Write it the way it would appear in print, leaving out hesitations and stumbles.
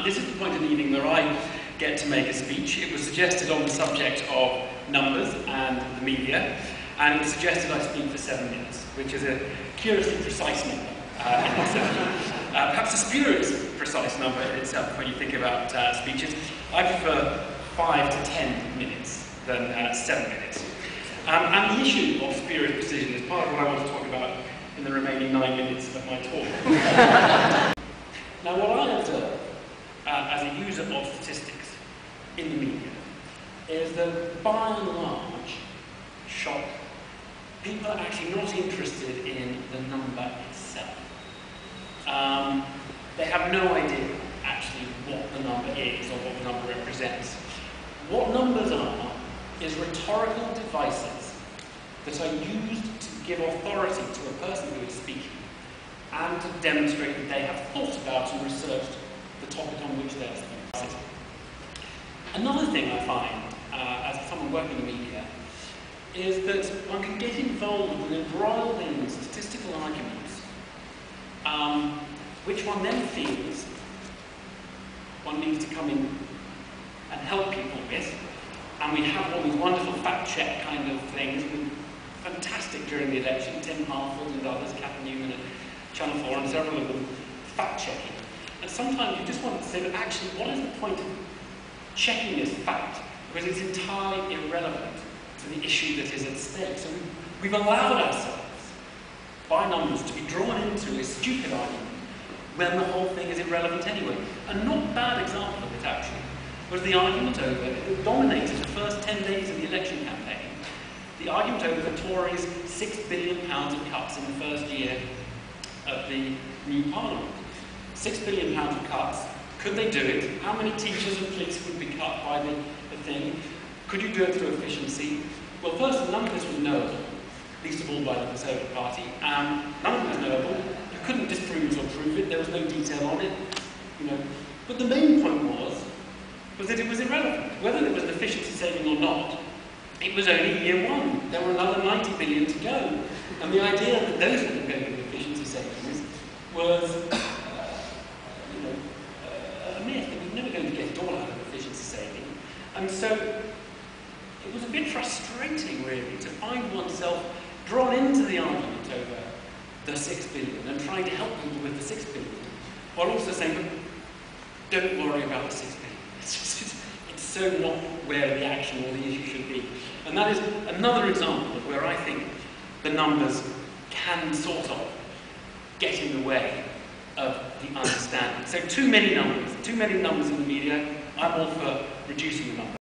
This is the point in the evening where I get to make a speech. It was suggested on the subject of numbers and the media, and it was suggested I speak for 7 minutes, which is a curiously precise number in itself. Perhaps a spurious precise number in itself when you think about speeches. I prefer 5 to 10 minutes than 7 minutes. And the issue of spurious precision is part of what I want to talk about in the remaining 9 minutes of my talk. Now, what I observe as a user of statistics in the media is that, by and large, people are actually not interested in the number itself. They have no idea, actually, what the number is or what the number represents. What numbers are is rhetorical devices that are used to give authority to a person who is speaking and to demonstrate that they have thought about and researched the topic on which they are speaking. Another thing I find, as someone working in the media, is that one can get involved and embroiled in statistical arguments, which one then feels one needs to come in and help people with. And we have all these wonderful fact-check kind of things, fantastic during the election, Tim Harford and others, Catherine Newman at Channel 4 and several of them, fact-checking. And sometimes you just want to say, but actually, what is the point of checking this fact? Because it's entirely irrelevant to the issue that is at stake. So we've allowed ourselves, by numbers, to be drawn into a stupid argument when the whole thing is irrelevant anyway. A not bad example of it, actually, was the argument over, it dominated the first 10 days of the election campaign, the argument over the Tories' £6 billion of cuts in the first year of the new Parliament. £6 billion of cuts. Could they do it? How many teachers and police would be cut by the thing? Could you do it through efficiency? Well, first, none of this was knowable, least of all by the Conservative Party. None of it was knowable. You couldn't disprove it or prove it. There was no detail on it. But the main point was that it was irrelevant. Whether there was an efficiency saving or not, it was only year one. There were another 90 billion to go. And the idea that those were going to be efficiency savings was a myth, that we were never going to get it all out of efficiency saving. And so it was a bit frustrating, really, to find oneself drawn into the argument over the 6 billion and trying to help people with the 6 billion, while also saying, but don't worry about the 6 billion. It's so not where the action or the issue should be. And that is another example of where I think the numbers can sort of get in the way of the understanding. So too many numbers in the media. I'm all for reducing the numbers.